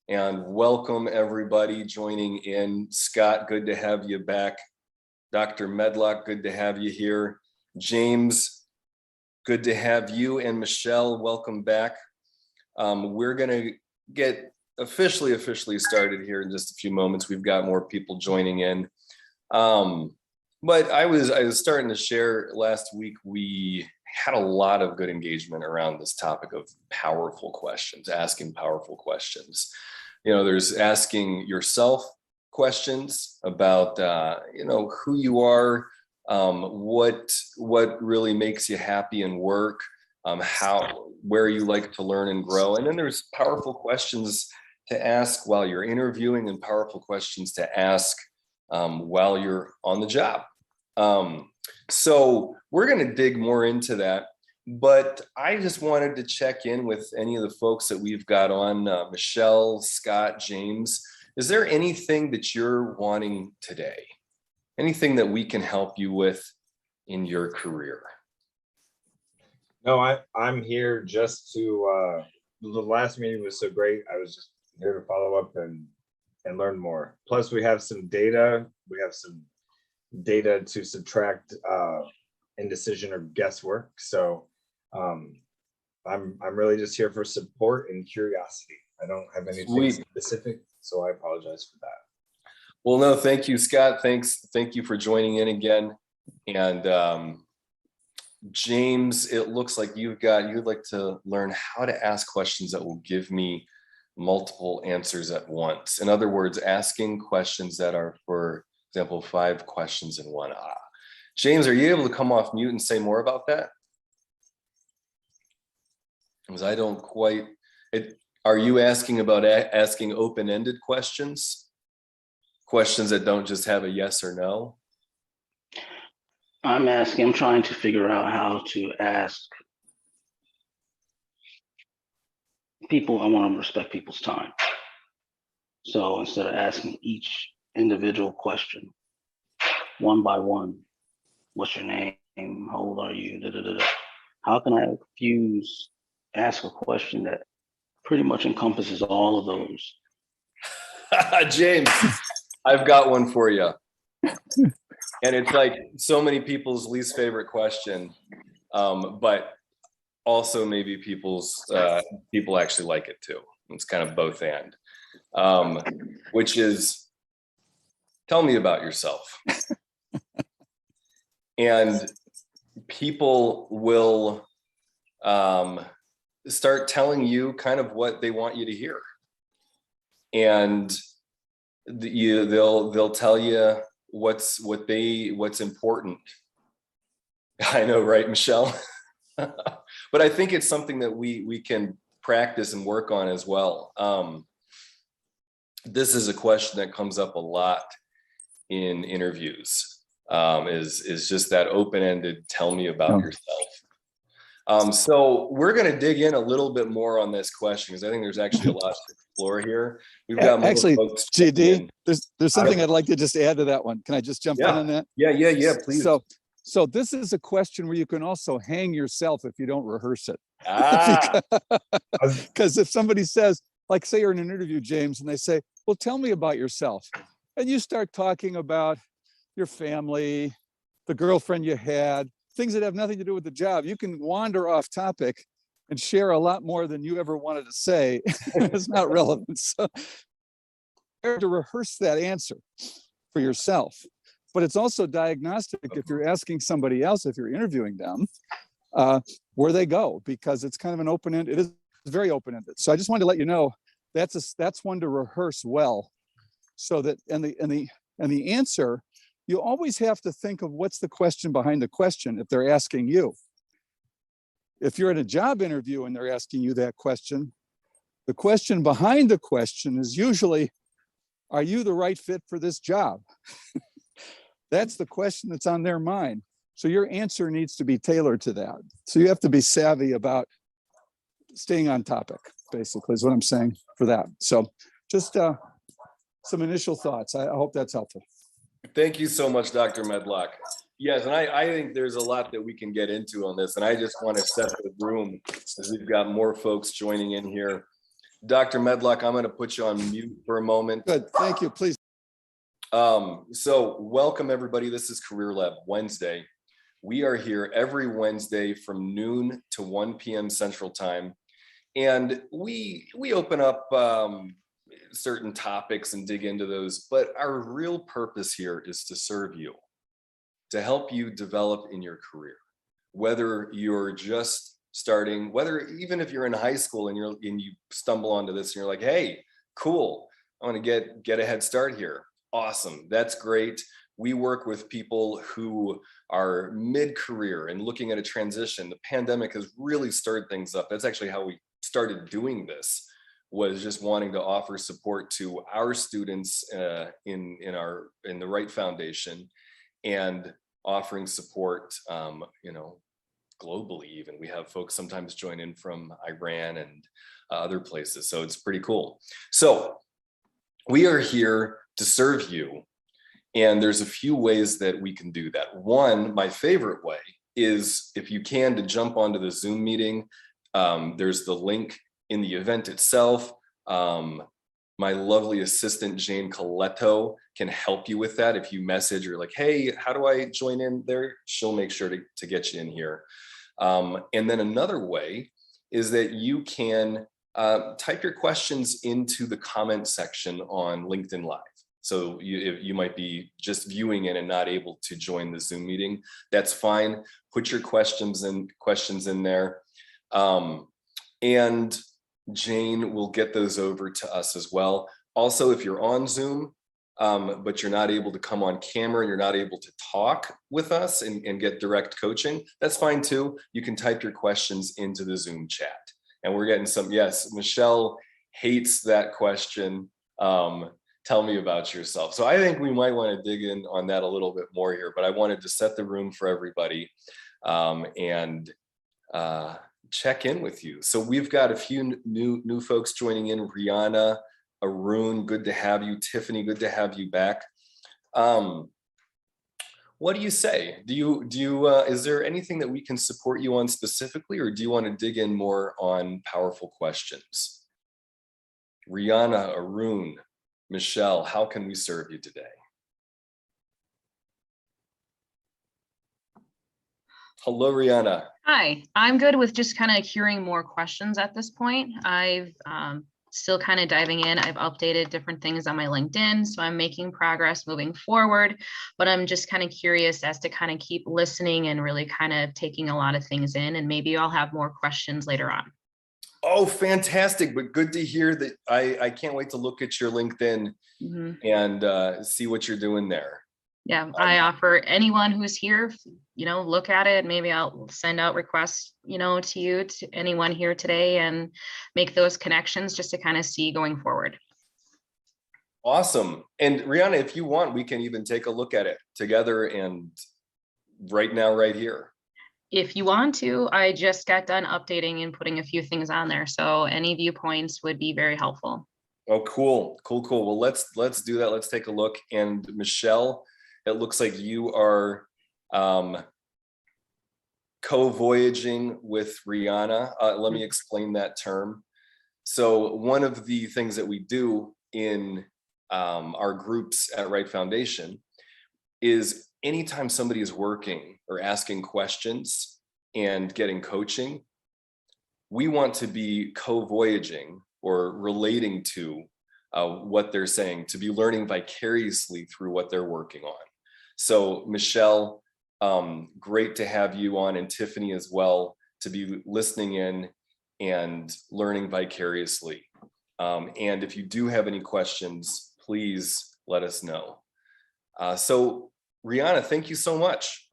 and welcome everybody joining in. Scott, good to have you back. Dr. Medlock, good to have you here. James, good to have you, and Michelle, welcome back. We're gonna get officially started here in just a few moments. We've got more people joining in. But I was starting to share last week, we had a lot of good engagement around this topic of powerful questions, asking powerful questions. You know, there's asking yourself questions about, who you are, what really makes you happy in work, where you like to learn and grow. And then there's powerful questions to ask while you're interviewing and powerful questions to ask while you're on the job. So we're going to dig more into that, but I just wanted to check in with any of the folks that we've got on, Michelle, Scott, James. Is there anything that you're wanting today? Anything that we can help you with in your career? No, I'm here just to, the last meeting was so great. I was just here to follow up and learn more. Plus we have some data. We have some data to subtract indecision or guesswork. So I'm really just here for support and curiosity. I don't have anything specific, so I apologize for that. Well, no, thank you, Scott. Thank you for joining in again. And James, it looks like you'd like to learn how to ask questions that will give me multiple answers at once. In other words, asking questions that are, for example, 5 questions in one. James, are you able to come off mute and say more about that? Because I don't quite, are you asking about asking open-ended questions? Questions that don't just have a yes or no? I'm trying to figure out how to ask people. I want to respect people's time. So instead of asking each individual question, one by one, what's your name? How old are you? Da, da, da, da. How can I ask a question that pretty much encompasses all of those? James, I've got one for you. And it's like so many people's least favorite question, but also maybe people actually like it too. It's kind of both and, which is, tell me about yourself. And people will start telling you kind of what they want you to hear. And they'll tell you what's important. I know, right, Michelle? But I think it's something that we can practice and work on as well. This is a question that comes up a lot in interviews, is just that open-ended, tell me about yourself. So we're going to dig in a little bit more on this question, because I think there's actually a lot to explore here. We've got more folks. GD, there's something I'd like to just add to that one. Can I just jump in on that? Yeah, please. So this is a question where you can also hang yourself if you don't rehearse it. Because if somebody says, like, say you're in an interview, James, and they say, well, tell me about yourself. And you start talking about your family, the girlfriend you had, things that have nothing to do with the job. You can wander off topic and share a lot more than you ever wanted to say. It's not relevant. So you have to rehearse that answer for yourself. But it's also diagnostic if you're asking somebody else, if you're interviewing them, where they go, because it's kind of an open-ended, it is very open-ended. So I just wanted to let you know that's one to rehearse well, so that and the answer, you always have to think of what's the question behind the question if they're asking you. If you're in a job interview and they're asking you that question, the question behind the question is usually, are you the right fit for this job? That's the question that's on their mind. So your answer needs to be tailored to that. So you have to be savvy about staying on topic, basically, is what I'm saying for that. So just some initial thoughts. I hope that's helpful. Thank you so much, Dr. Medlock. Yes, and I think there's a lot that we can get into on this, and I just want to set the room as we've got more folks joining in here. Dr. Medlock, I'm going to put you on mute for a moment. Good, thank you, please. So welcome everybody. This is Career Lab Wednesday. We are here every Wednesday from noon to 1 p.m. Central Time. And we open up certain topics and dig into those, but our real purpose here is to serve you, to help you develop in your career. Whether you're just starting, whether even if you're in high school and you stumble onto this and you're like, hey, cool, I want to get a head start here. Awesome, that's great. We work with people who are mid-career and looking at a transition. The pandemic has really stirred things up. That's actually how we started doing this, was just wanting to offer support to our students in the Wright Foundation, and offering support, globally. Even we have folks sometimes join in from Iran and other places, so it's pretty cool. So we are here to serve you, and there's a few ways that we can do that. One, my favorite way, is if you can, to jump onto the Zoom meeting. There's the link in the event itself. My lovely assistant, Jane Coletto, can help you with that. If you message or like, hey, how do I join in there? She'll make sure to get you in here. And then another way is that you can type your questions into the comment section on LinkedIn Live. So you might be just viewing it and not able to join the Zoom meeting. That's fine. Put your questions in there. And Jane will get those over to us as well. Also, if you're on Zoom, but you're not able to come on camera, you're not able to talk with us and get direct coaching, that's fine too. You can type your questions into the Zoom chat. And we're getting some, yes, Michelle hates that question. Tell me about yourself. So I think we might want to dig in on that a little bit more here, but I wanted to set the room for everybody and check in with you. So we've got a few new folks joining in. Rihanna, Arun, good to have you. Tiffany, good to have you back. What do you say? Do you is there anything that we can support you on specifically, or do you want to dig in more on powerful questions? Rihanna, Arun, Michelle, how can we serve you today? Hello, Rihanna. Hi, I'm good with just kind of hearing more questions at this point. I've still kind of diving in. I've updated different things on my LinkedIn, so I'm making progress moving forward, but I'm just kind of curious as to kind of keep listening and really kind of taking a lot of things in, and maybe I'll have more questions later on. Oh, fantastic. But good to hear that. I can't wait to look at your LinkedIn and see what you're doing there. Yeah, I offer anyone who's here, look at it. Maybe I'll send out requests, to anyone here today and make those connections just to kind of see going forward. Awesome. And Rihanna, if you want, we can even take a look at it together and right now, right here. If you want to, I just got done updating and putting a few things on there. So any viewpoints would be very helpful. Oh, cool. Well, let's do that. Let's take a look. And Michelle, it looks like you are co-voyaging with Rihanna. Let me explain that term. So one of the things that we do in our groups at Wright Foundation is anytime somebody is working or asking questions and getting coaching, we want to be co-voyaging or relating to what they're saying, to be learning vicariously through what they're working on. So Michelle, great to have you on, and Tiffany as well, to be listening in and learning vicariously. And if you do have any questions, please let us know. So Rihanna, thank you so much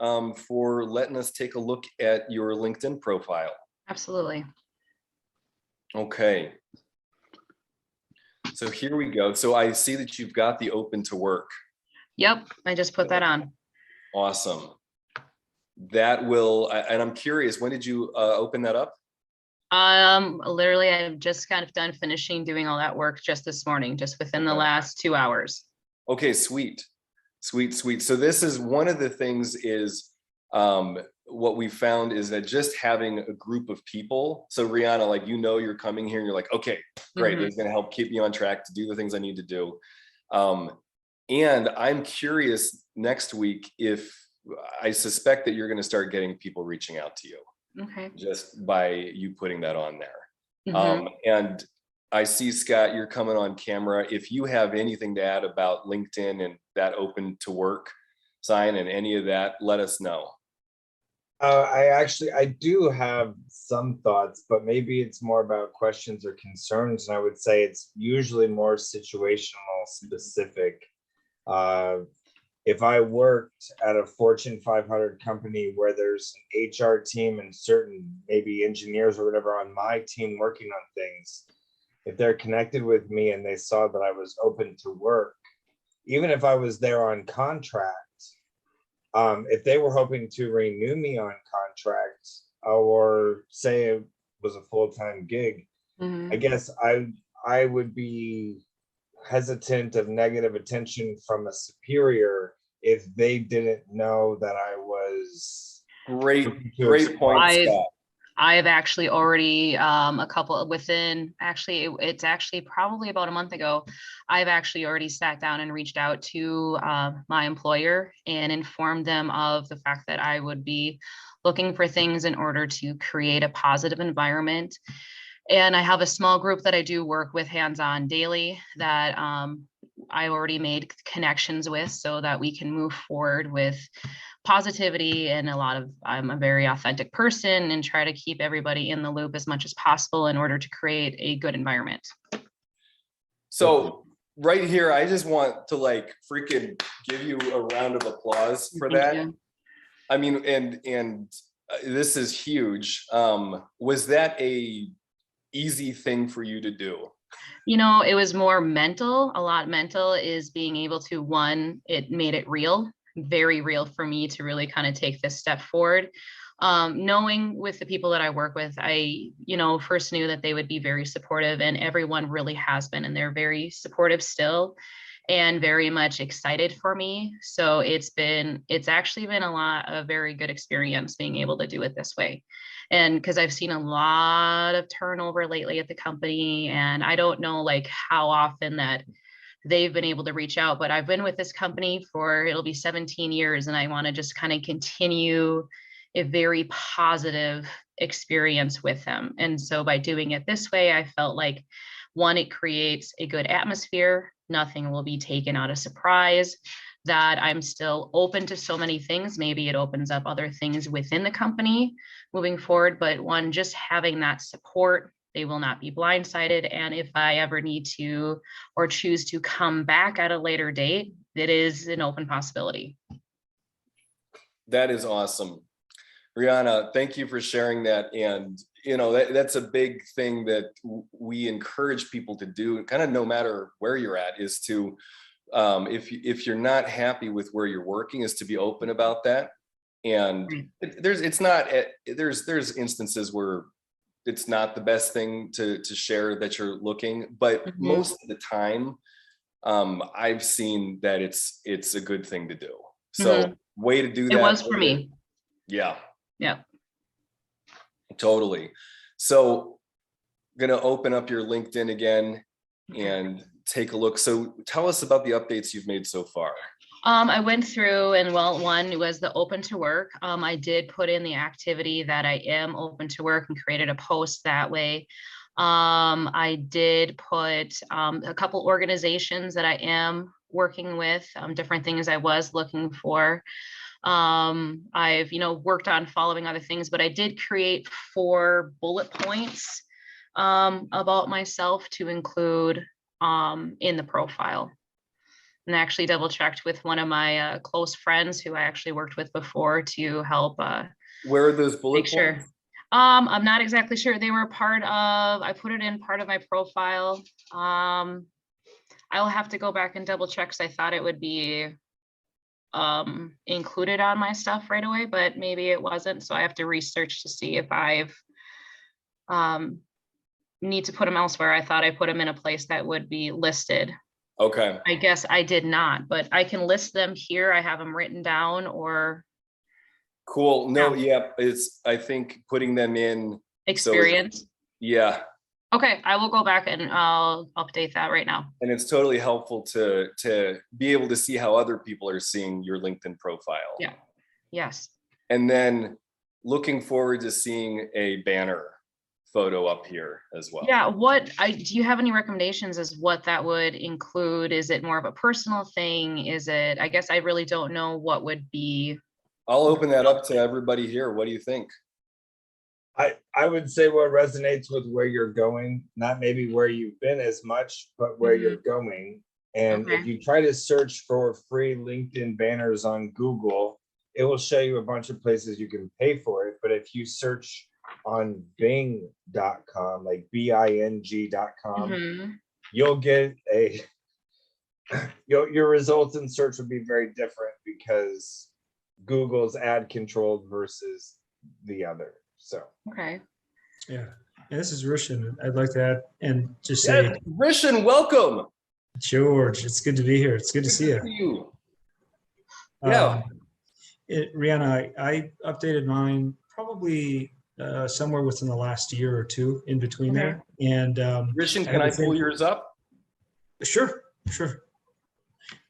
for letting us take a look at your LinkedIn profile. Absolutely. Okay. So here we go. So I see that you've got the open to work. Yep, I just put that on. Awesome. That will, and I'm curious, when did you open that up? Literally, I've just kind of done finishing doing all that work just this morning, just within the last 2 hours. Okay, sweet. So this is one of the things is what we found is that just having a group of people, so Rihanna, like, you're coming here and you're like, okay, great, Mhm. this is going to help keep me on track to do the things I need to do. And I'm curious next week if I suspect that you're going to start getting people reaching out to you Okay. just by you putting that on there. Mhm. And I see, Scott, you're coming on camera. If you have anything to add about LinkedIn and that open to work sign and any of that, let us know. I do have some thoughts, but maybe it's more about questions or concerns. And I would say it's usually more situational specific. If I worked at a Fortune 500 company where there's an HR team and certain maybe engineers or whatever on my team working on things, if they're connected with me and they saw that I was open to work, even if I was there on contract, if they were hoping to renew me on contract or say it was a full-time gig, Mhm. I guess I would be hesitant of negative attention from a superior if they didn't know that I was Great to point, explore. Scott. I've actually already a couple within it's actually probably about a month ago. I've actually already sat down and reached out to my employer and informed them of the fact that I would be looking for things in order to create a positive environment. And I have a small group that I do work with hands-on daily that I already made connections with so that we can move forward with positivity and I'm a very authentic person and try to keep everybody in the loop as much as possible in order to create a good environment. So right here, I just want to like freaking give you a round of applause for Thank that. you. I mean, and this is huge. Was that a easy thing for you to do? You know, it was more mental, a lot mental is being able to, one, it made it real, very real for me to really kind of take this step forward. Knowing with the people that I work with, I, first knew that they would be very supportive and everyone really has been, and they're very supportive still and very much excited for me. So it's actually been a very good experience being able to do it this way. And because I've seen a lot of turnover lately at the company, and I don't know like how often that they've been able to reach out, but I've been with this company it'll be 17 years, and I want to just kind of continue a very positive experience with them. And so by doing it this way, I felt like, one, it creates a good atmosphere. Nothing will be taken out of surprise, that I'm still open to so many things. Maybe it opens up other things within the company moving forward, but one, just having that support, they will not be blindsided. And if I ever need to or choose to come back at a later date, it is an open possibility. That is awesome. Rihanna, thank you for sharing that. And, that's a big thing that we encourage people to do, kind of no matter where you're at, is to, if you're not happy with where you're working, is to be open about that. And there's instances where it's not the best thing to share that you're looking, but most of the time, I've seen that it's a good thing to do. So way to do that. It was for me. Yeah. Yeah. Totally. So I'm going to open up your LinkedIn again and take a look. So tell us about the updates you've made so far. I went through and one was the open to work. I did put in the activity that I am open to work and created a post that way. I did put a couple organizations that I am working with, different things I was looking for. I've, worked on following other things, but I did create 4 bullet points about myself to include in the profile. And I actually double checked with one of my close friends who I actually worked with before to help where are those bullet make sure. points? I'm not exactly sure. They were I put it in part of my profile. I'll have to go back and double check because I thought it would be included on my stuff right away, but maybe it wasn't. So I have to research to see if I've need to put them elsewhere. I thought I put them in a place that would be listed. Okay. I guess I did not, but I can list them here. I have them written down, or Cool. No, Yeah. yeah, I think putting them in. Experience. Yeah, Okay, I will go back and I'll update that right now. and it's totally helpful to be able to see how other people are seeing your LinkedIn profile. Yeah. Yes. And then looking forward to seeing a banner photo up here as well. Yeah, do you have any recommendations as what that would include? Is it more of a personal thing? Is it, I guess I really don't know what would be. I'll open that up to everybody here. What do you think? I would say what resonates with where you're going, not maybe where you've been as much, but where you're going. And if Okay. you try to search for free LinkedIn banners on Google, it will show you a bunch of places you can pay for it. But if you search on Bing.com, like Bing.com, Mhm. you'll get your results in search will be very different because Google's ad controlled versus the other. So Okay. Yeah, and this is Rishan. I'd like to add and just Yes, say, Rishan, welcome. George, it's good to be here. It's good to see you. you. Yeah. Rihanna, I updated mine probably somewhere within the last year or two in between Okay. there. And Rishan, I can have I the same- pull yours up? Sure.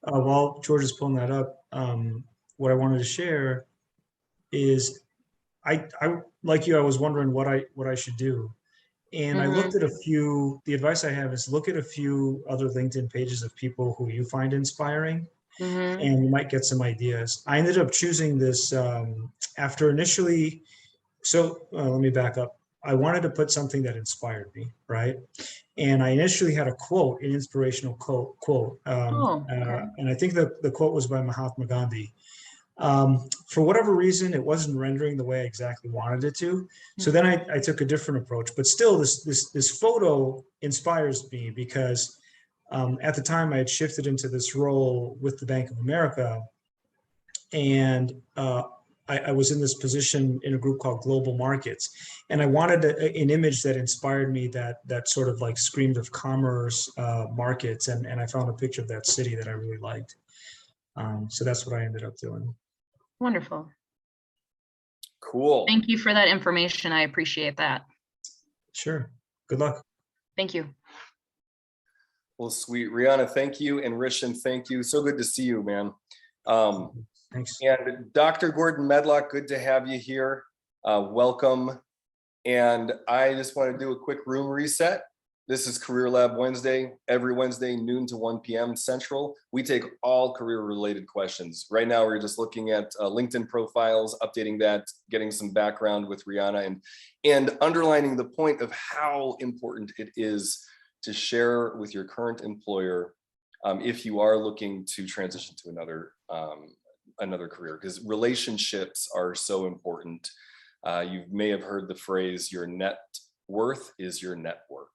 While George is pulling that up, what I wanted to share is I like you, I was wondering what I should do. And I looked at a few, the advice I have is look at a few other LinkedIn pages of people who you find inspiring, Mhm. and you might get some ideas. I ended up choosing this after initially, so let me back up. I wanted to put something that inspired me, right? And I initially had a quote, an inspirational quote. Okay. And I think the quote was by Mahatma Gandhi. For whatever reason, it wasn't rendering the way I exactly wanted it to. So then I took a different approach, but still this photo inspires me because at the time I had shifted into this role with the Bank of America, and I was in this position in a group called Global Markets, and I wanted an image that inspired me, that sort of like screamed of commerce, markets, and I found a picture of that city that I really liked. So that's what I ended up doing. Wonderful. Cool. Thank you for that information. I appreciate that. Sure. Good luck. Thank you. Well, sweet. Rihanna, thank you. And Rishan, thank you. So good to see you, man. Thanks. And Dr. Gordon Medlock, good to have you here. Welcome. And I just want to do a quick room reset. This is Career Lab Wednesday, every Wednesday, noon to 1 p.m. Central. We take all career-related questions. Right now, we're just looking at LinkedIn profiles, updating that, getting some background with Rihanna, and underlining the point of how important it is to share with your current employer if you are looking to transition to another career, because relationships are so important. You may have heard the phrase, your net worth is your network.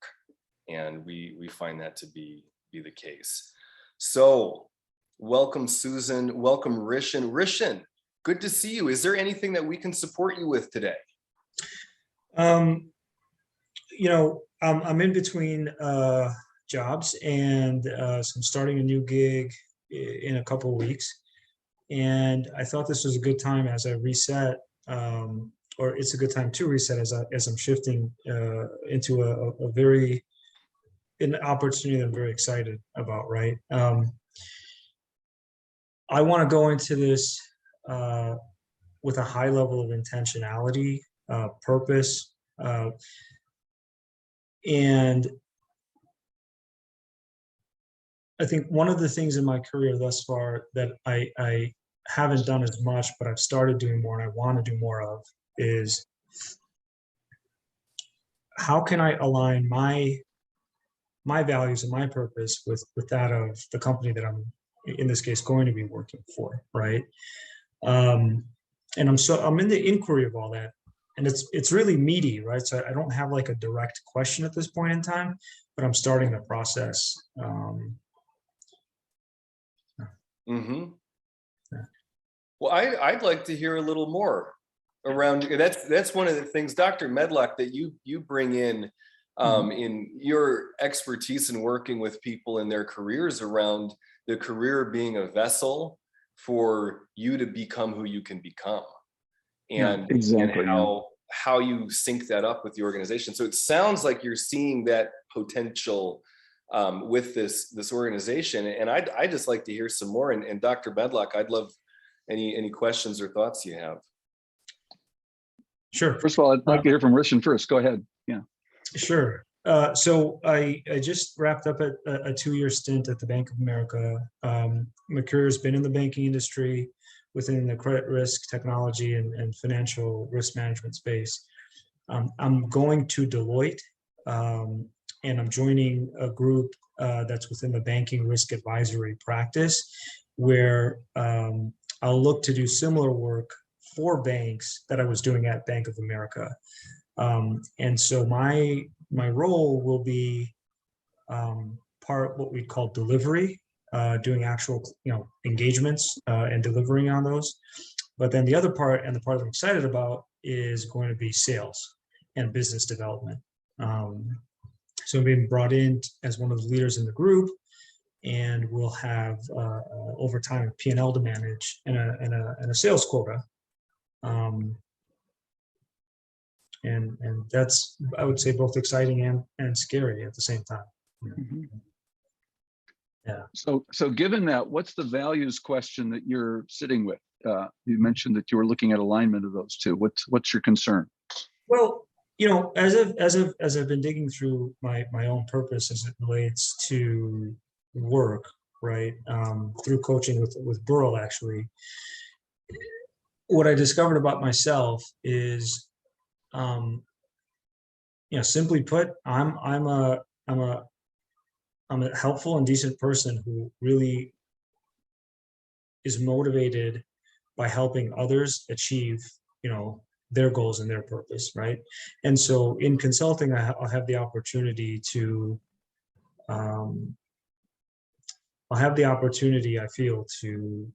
And we find that to be the case. So welcome, Susan. Welcome, Rishan. Rishan, good to see you. Is there anything that we can support you with today? I'm in between jobs, and so I'm starting a new gig in a couple of weeks. And I thought this was a good time as I reset, or it's a good time to reset as I'm shifting into an opportunity that I'm very excited about, right? I want to go into this with a high level of intentionality, purpose, and I think one of the things in my career thus far that I haven't done as much, but I've started doing more and I want to do more of, is how can I align my values and my purpose with that of the company that I'm, in this case, going to be working for, right? And I'm in the inquiry of all that, and it's really meaty, right? So I don't have like a direct question at this point in time, but I'm starting the process. Well, I'd like to hear a little more around that's one of the things, Dr. Medlock, that you bring in your expertise in working with people in their careers, around the career being a vessel for you to become who you can become. Yeah, and exactly, yeah. how you sync that up with the organization. So it sounds like you're seeing that potential with this organization, and I just like to hear some more. And Dr. Medlock, I'd love any questions or thoughts you have. Sure. First of all, I'd like to hear from Rishan first. Go ahead. Yeah. Sure. So I just wrapped up a 2-year stint at the Bank of America. My career has been in the banking industry within the credit risk, technology, and financial risk management space. I'm going to Deloitte, and I'm joining a group that's within the banking risk advisory practice, where I'll look to do similar work for banks that I was doing at Bank of America. And so my role will be part what we call delivery, doing actual engagements and delivering on those. But then the other part, and the part I'm excited about, is going to be sales and business development. So I'm being brought in as one of the leaders in the group, and we'll have over time a P&L to manage and a sales quota. And that's, I would say, both exciting and scary at the same time. Mhm. Yeah. So given that, what's the values question that you're sitting with? You mentioned that you were looking at alignment of those two. What's your concern? Well, as I've been digging through my own purpose as it relates to work, right, through coaching with Burrell, actually, what I discovered about myself is, simply put, I'm a helpful and decent person who really is motivated by helping others achieve, their goals and their purpose, right? And so in consulting, I'll have the opportunity to, I feel, to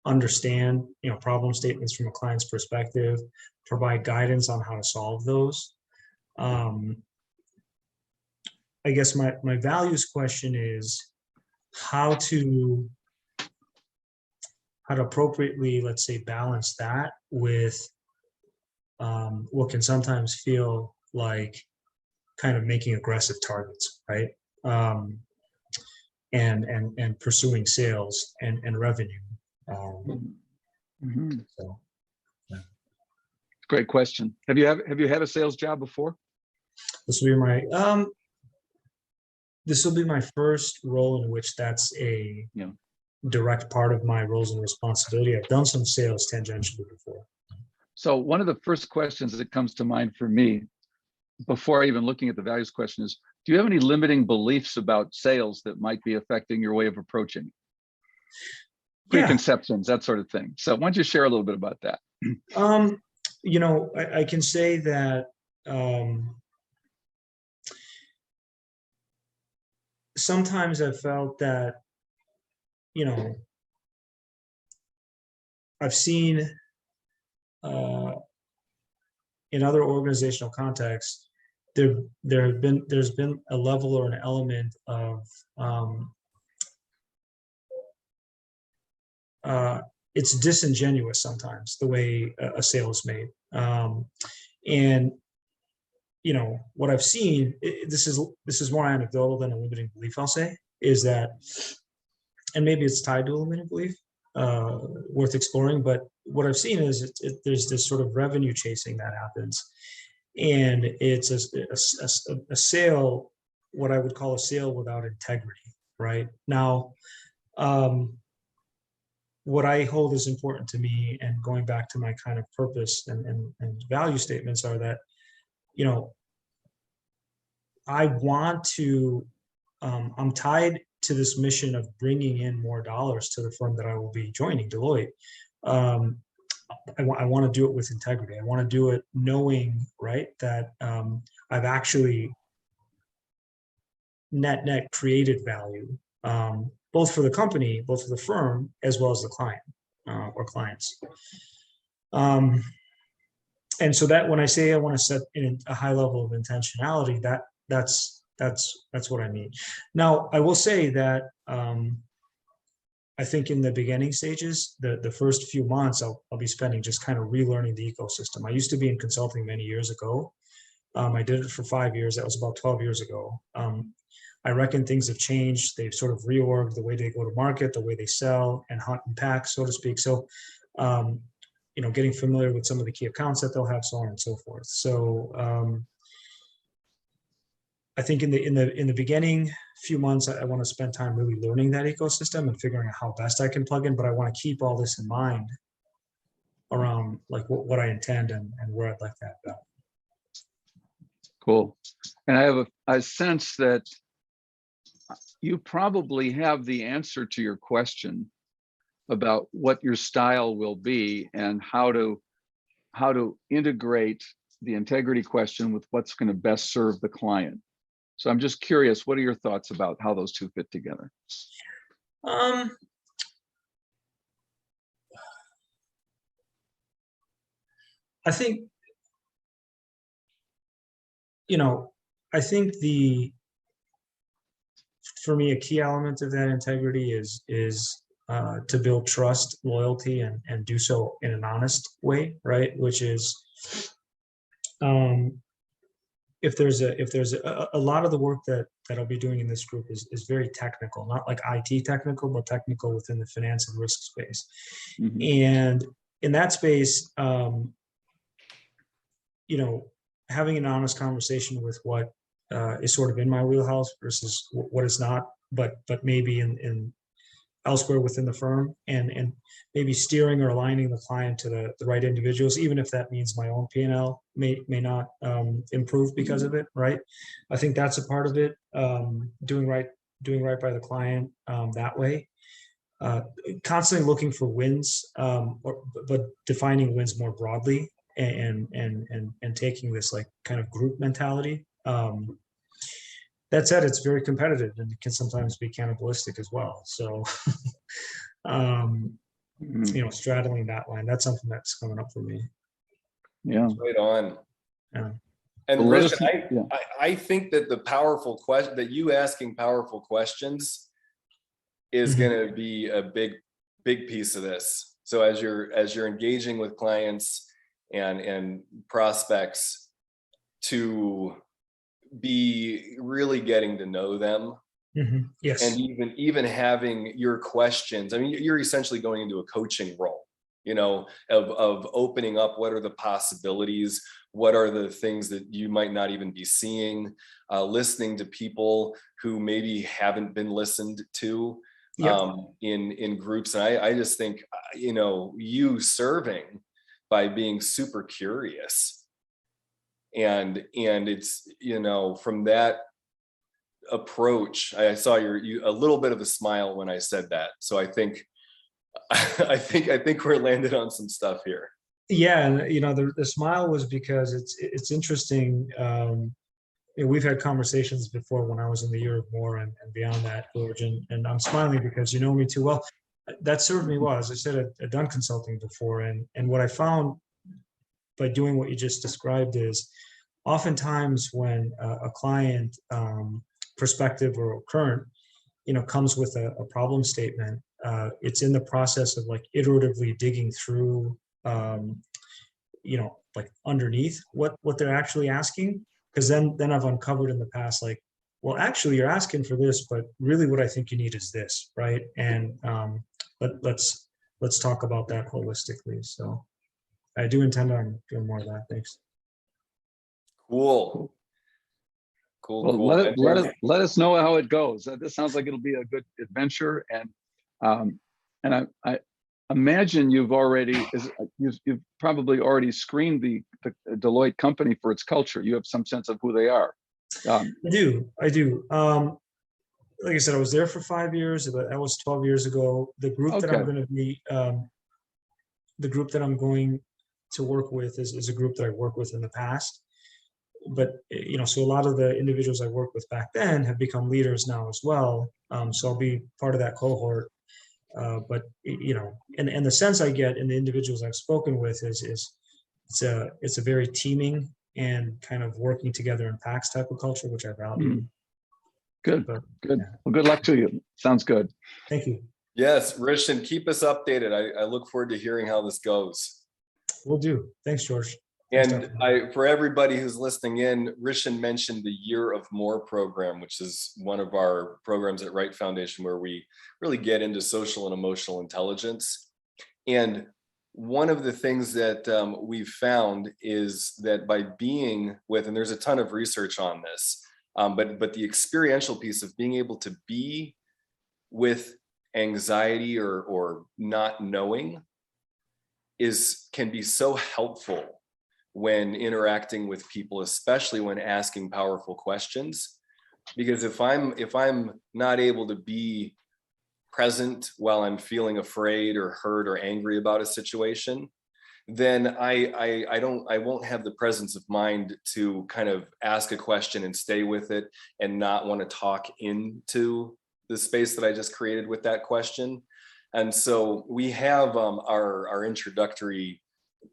understand, problem statements from a client's perspective, provide guidance on how to solve those. I guess my values question is how to appropriately, let's say, balance that with what can sometimes feel like kind of making aggressive targets, right? And pursuing sales and revenue. Mhm. So Great question. Have you had a sales job before? this will be my first role in which that's a direct part of my roles and responsibility. I've done some sales tangentially before. So one of the first questions that comes to mind for me, before even looking at the values question, is, do you have any limiting beliefs about sales that might be affecting your way of approaching? Preconceptions, that sort of thing. So why don't you share a little bit about that? I can say that sometimes I've felt that, I've seen in other organizational contexts, there's been a level or an element of it's disingenuous sometimes the way a sale is made. And what I've seen, this is more anecdotal than a limiting belief, I'll say, is that, and maybe it's tied to a limiting belief, worth exploring, but what I've seen is there's this sort of revenue chasing that happens, and it's a sale, what I would call a sale without integrity, right? Now, what I hold is important to me, and going back to my kind of purpose and value statements, are that, I want to, I'm tied to this mission of bringing in more dollars to the firm that I will be joining, Deloitte. I want to do it with integrity. I want to do it knowing, right, that I've actually net created value, both for the company, both for the firm, as well as the client or clients. And so that when I say I want to set in a high level of intentionality, that's what I mean. Now, I will say that I think in the beginning stages, the first few months, I'll be spending just kind of relearning the ecosystem. I used to be in consulting many years ago. I did it for 5 years. That was about 12 years ago. I reckon things have changed. They've sort of reorged the way they go to market, the way they sell and hunt and pack, so to speak. So, getting familiar with some of the key accounts that they'll have, so on and so forth. So, I think in the beginning few months, I want to spend time really learning that ecosystem and figuring out how best I can plug in. But I want to keep all this in mind around like what I intend and where I'd like that to go. Cool. And I have a sense that you probably have the answer to your question about what your style will be and how to integrate the integrity question with what's going to best serve the client. So I'm just curious, what are your thoughts about how those two fit together? I think, I think for me, a key element of that integrity is to build trust, loyalty, and do so in an honest way, right? Which is, if there's a lot of the work that I'll be doing in this group is very technical, not like IT technical, but technical within the finance and risk space. Mhm. And in that space, having an honest conversation with what is sort of in my wheelhouse versus what is not, but maybe in elsewhere within the firm, and maybe steering or aligning the client to the right individuals, even if that means my own P&L may not improve because of it, right? I think that's a part of it. Doing right by the client that way. Constantly looking for wins, but defining wins more broadly, and taking this like kind of group mentality. That said, it's very competitive and it can sometimes be cannibalistic as well. So, straddling that line, that's something that's coming up for me. Yeah. Right on. Yeah. And Well, let Rich, us- yeah. I think that the powerful question, that you asking powerful questions is Mhm. going to be a big piece of this. So as you're engaging with clients and prospects, to be really getting to know them, Yes. and even having your questions. I mean, you're essentially going into a coaching role, of opening up what are the possibilities, what are the things that you might not even be seeing, listening to people who maybe haven't been listened to Yep. in groups. And I just think, you serving by being super curious. And it's, from that approach, I saw you a little bit of a smile when I said that. So I think we're landed on some stuff here. Yeah, and the smile was because it's interesting. We've had conversations before when I was in the Year of War and beyond that, George, and I'm smiling because you know me too well. That served me well. As I said, I've done consulting before, and what I found by doing what you just described is, oftentimes when a client, prospective or current, comes with a problem statement, it's in the process of like iteratively digging through, like underneath what they're actually asking. Because then I've uncovered in the past, like, well, actually you're asking for this, but really what I think you need is this, right? And let's talk about that holistically. So I do intend on doing more of that. Thanks. Cool. Well, let us know how it goes. This sounds like it'll be a good adventure, and I imagine you've probably already screened the Deloitte company for its culture. You have some sense of who they are. I do. Like I said, I was there for 5 years, but that was 12 years ago. The group that I'm going to be, the group that I'm going to work with is a group that I worked with in the past. But so a lot of the individuals I worked with back then have become leaders now as well. So I'll be part of that cohort. But and the sense I get in the individuals I've spoken with is it's a very teaming and kind of working together in packs type of culture, which I value. Good. But, Good. yeah. Well, good luck to you. Sounds good. Thank you. Yes, Rishan, keep us updated. I look forward to hearing how this goes. Will do. Thanks, George. Thanks, And Dr. for everybody who's listening in, Rishan mentioned the Year of More program, which is one of our programs at Wright Foundation where we really get into social and emotional intelligence. And one of the things that we've found is that by being with, and there's a ton of research on this, but the experiential piece of being able to be with anxiety or not knowing can be so helpful when interacting with people, especially when asking powerful questions. Because if I'm not able to be present while I'm feeling afraid or hurt or angry about a situation, then I won't have the presence of mind to kind of ask a question and stay with it and not want to talk into the space that I just created with that question. And so we have our introductory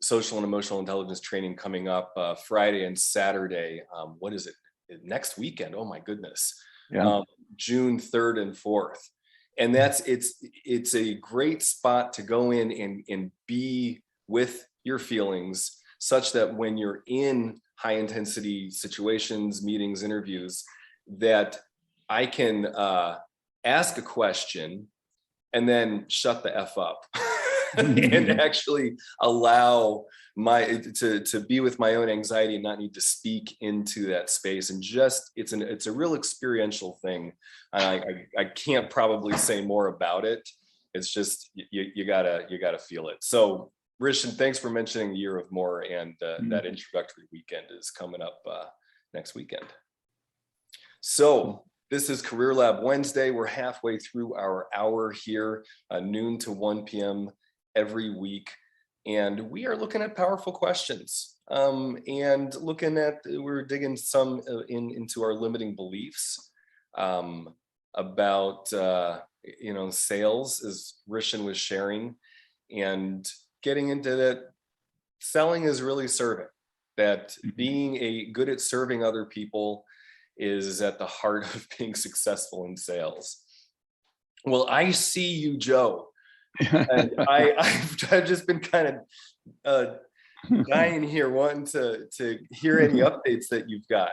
social and emotional intelligence training coming up Friday and Saturday. What is it? Next weekend? Oh my goodness. Yeah. June 3rd and 4th. And it's a great spot to go in and be with your feelings such that when you're in high intensity situations, meetings, interviews, that I can ask a question and then shut the F up and actually allow to be with my own anxiety and not need to speak into that space. And just it's a real experiential thing. I can't probably say more about it. It's just you gotta feel it. So Rishan, thanks for mentioning the Year of More, and that introductory weekend is coming up next weekend. So this is Career Lab Wednesday. We're halfway through our hour here, noon to 1 p.m. every week. And we are looking at powerful questions and we're digging some into our limiting beliefs about, sales, as Rishan was sharing, and getting into that selling is really serving, that being good at serving other people is at the heart of being successful in sales. Well, I see you, Joe. And I've just been kind of dying here, wanting to hear any updates that you've got.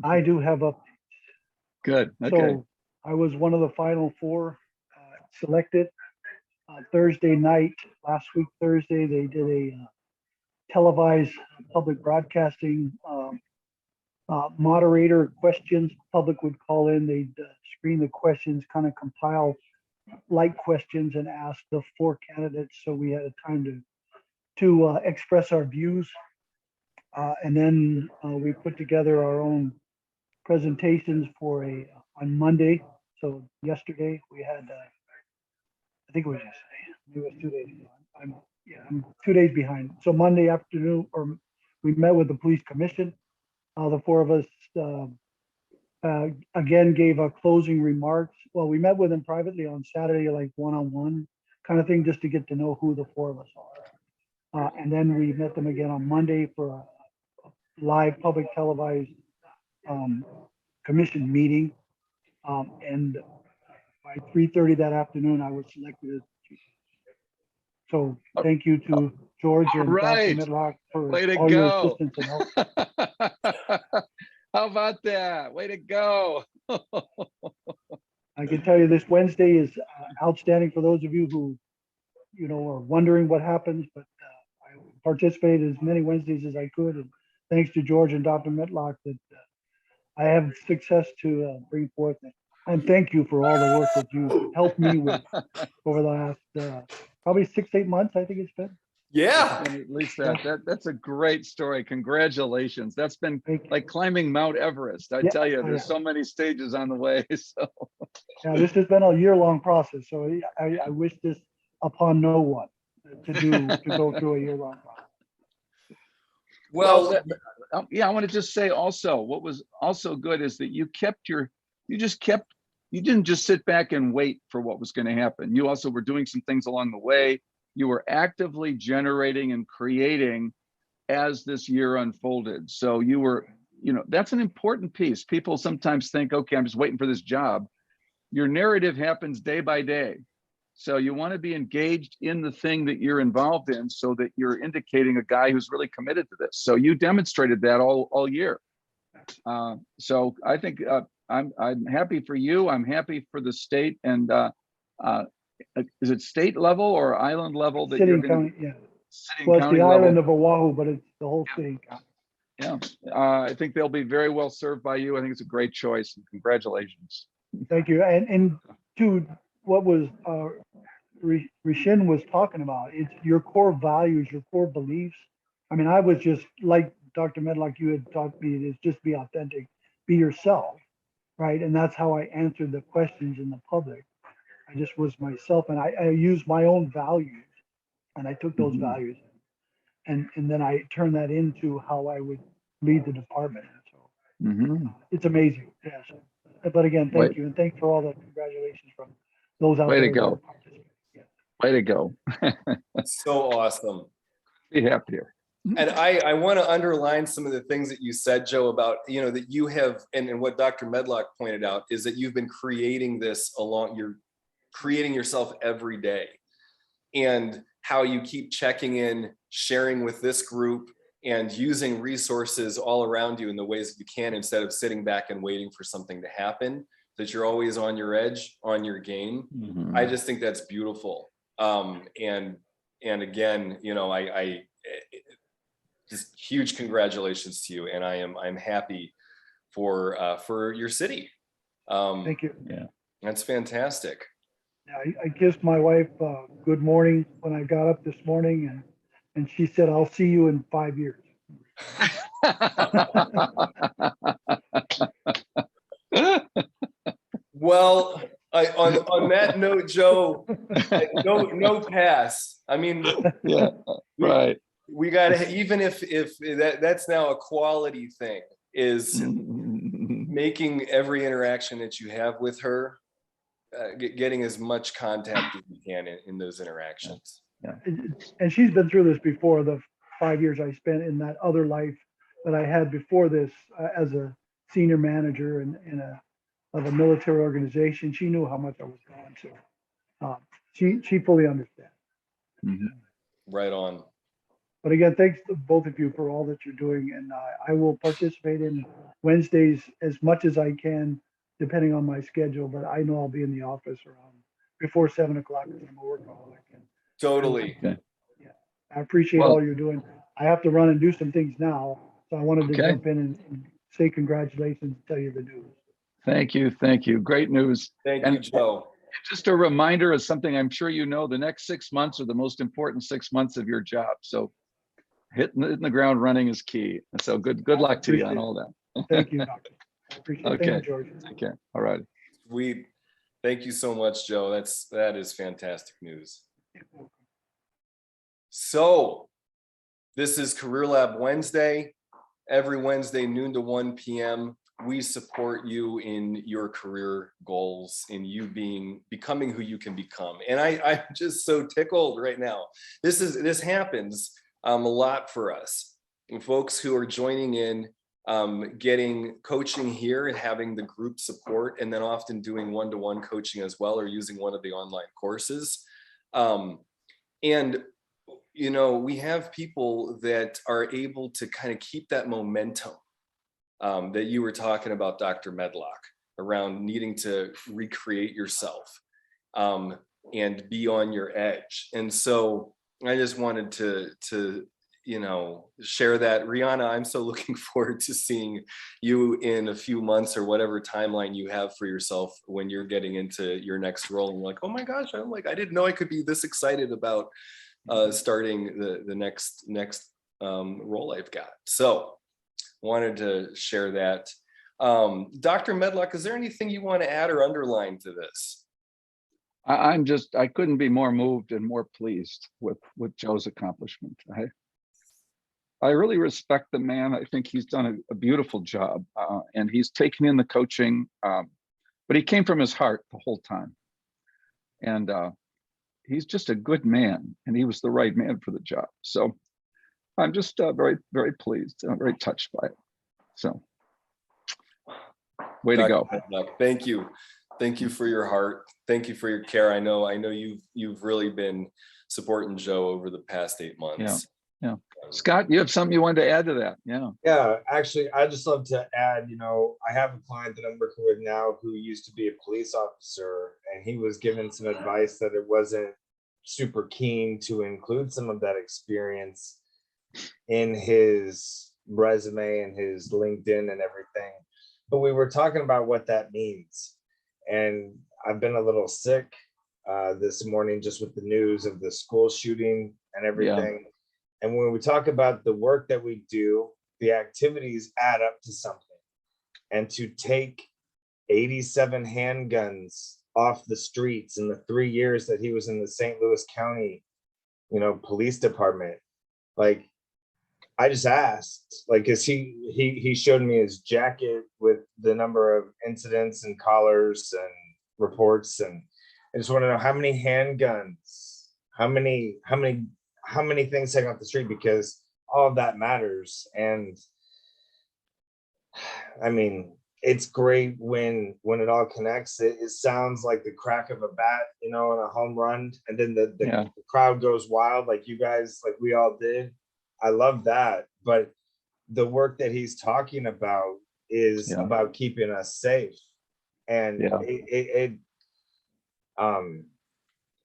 I do have updates. Good. Okay. So I was one of the final 4 selected. Thursday night, last week Thursday, they did a televised public broadcasting moderator questions. Public would call in, they'd screen the questions, kind of compile light questions and ask the 4 candidates. So we had a time to express our views. And then we put together our own presentations for on Monday. So yesterday we had, I think it was yesterday, maybe it was 2 days ago. I'm 2 days behind. So Monday afternoon, we met with the police commission. The 4 of us again gave our closing remarks. Well, we met with them privately on Saturday, like one-on-one kind of thing, just to get to know who the 4 of us are. And then we met them again on Monday for a live public televised commission meeting. And by 3:30 that afternoon, I was selected as chief. So thank you to George and Right. Dr. Medlock for Way to all your go. assistance and help. How about that? Way to go. I can tell you this Wednesday is outstanding for those of you who, are wondering what happens, but I participated as many Wednesdays as I could. And thanks to George and Dr. Medlock that I have success to bring forth. And thank you for all the work that you helped me with over the last probably 6-8 months, I think it's been. Yeah. And at least that's a great story. Congratulations. That's been like climbing Mount Everest. I tell you, there's so many stages on the way. So yeah, this has been a year-long process. So I wish this upon no one to go through a year-long process. Well, yeah, I want to just say also, what was also good is that you didn't just sit back and wait for what was going to happen. You also were doing some things along the way. You were actively generating and creating as this year unfolded. So you were, that's an important piece. People sometimes think, okay, I'm just waiting for this job. your narrative happens day by day. So you want to be engaged in the thing that you're involved in so that you're indicating a guy who's really committed to this. So you demonstrated that all year. So I think I'm happy for you. I'm happy for the state. And is it state level or island level that City you're and going county, yeah. to? City Well, and it's county the island level. of Oahu, but it's the whole city. Yeah, I think they'll be very well served by you. I think it's a great choice, and congratulations. Thank you. And to what was Rishin was talking about, it's your core values, your core beliefs. I mean, I was just like Dr. Medlock, you had taught me, is just be authentic, be yourself, right? And that's how I answered the questions in the public. I just was myself, and I used my own values, and I took those Mhm. values, and then I turned that into how I would lead the department. So Mhm. it's amazing. Yes. But again, thank you, and thanks for all the congratulations from those out Way to there. that go. are participating. Yeah. Way to go. So awesome. Be happier. And I want to underline some of the things that you said, Joe, about, that you have, and what Dr. Medlock pointed out is that you've been creating this you're creating yourself every day, and how you keep checking in, sharing with this group, and using resources all around you in the ways that you can, instead of sitting back and waiting for something to happen, that you're always on your edge, on your game. Mhm. I just think that's beautiful. And again, I just huge congratulations to you, and I'm happy for your city. Thank you. That's fantastic. I kissed my wife good morning when I got up this morning, and she said, "I'll see you in 5 years." Well, on that note, Joe, no pass. I mean, Yeah, right. we gotta, even if that's now a quality thing, is Mhm. making every interaction that you have with her, getting as much contact as you can in those interactions. And she's been through this before, the 5 years I spent in that other life that I had before this as a senior manager of a military organization. She knew how much I was going to. She fully understands. Mhm. Right on. But again, thanks to both of you for all that you're doing, and I will participate in Wednesdays as much as I can, depending on my schedule. But I know I'll be in the office around before 7 o'clock because I'm a workaholic. Totally. Yeah, I appreciate Well- all you're doing. I have to run and do some things now, so I wanted to Okay. jump in and say congratulations, tell you the news. Thank you. Thank you. Great news. Thank you, And- Joe. Just a reminder of something I'm sure you know, the next 6 months are the most important 6 months of your job. So hitting the ground running is key. So good luck to you on all that. Thank you, Doctor. I appreciate it. Thank you, Okay. George. Take care. All right. Thank you so much, Joe. That is fantastic news. So this is Career Lab Wednesday. Every Wednesday, noon to 1 p.m. We support you in your career goals, in you becoming who you can become. And I'm just so tickled right now. This happens a lot for us. And folks who are joining in, getting coaching here and having the group support, and then often doing one-to-one coaching as well, or using one of the online courses. And we have people that are able to kind of keep that momentum that you were talking about, Dr. Medlock, around needing to recreate yourself and be on your edge. And so I just wanted to share that. Rihanna, I'm so looking forward to seeing you in a few months, or whatever timeline you have for yourself, when you're getting into your next role. And like, oh my gosh, I didn't know I could be this excited about starting the next role I've got. So wanted to share that. Dr. Medlock, is there anything you want to add or underline to this? I couldn't be more moved and more pleased with Joe's accomplishment. I really respect the man. I think he's done a beautiful job, and he's taken in the coaching, but he came from his heart the whole time. And he's just a good man, and he was the right man for the job. So I'm just very, very pleased. I'm very touched by it. So way to go. Thank you. Thank you for your heart. Thank you for your care. I know you've really been supporting Joe over the past 8 months. Yeah. Scott, you have something you wanted to add to that? Yeah. Yeah, actually, I just love to add, I have a client that I'm working with now who used to be a police officer, and he was given some advice that it wasn't super keen to include some of that experience in his resume and his LinkedIn and everything. But we were talking about what that means. And I've been a little sick this morning just with the news of the school shooting and everything. And when we talk about the work that we do, the activities add up to something. And to take 87 handguns off the streets in the 3 years that he was in the St. Louis County, police department, like, I just asked, like, cause he showed me his jacket with the number of incidents and collars and reports. And I just want to know how many handguns, how many things taken off the street, because all of that matters. And I mean, it's great when it all connects. It sounds like the crack of a bat, on a home run, and then the crowd goes wild, like you guys, like we all did. I love that. But the work that he's talking about is about keeping us safe. And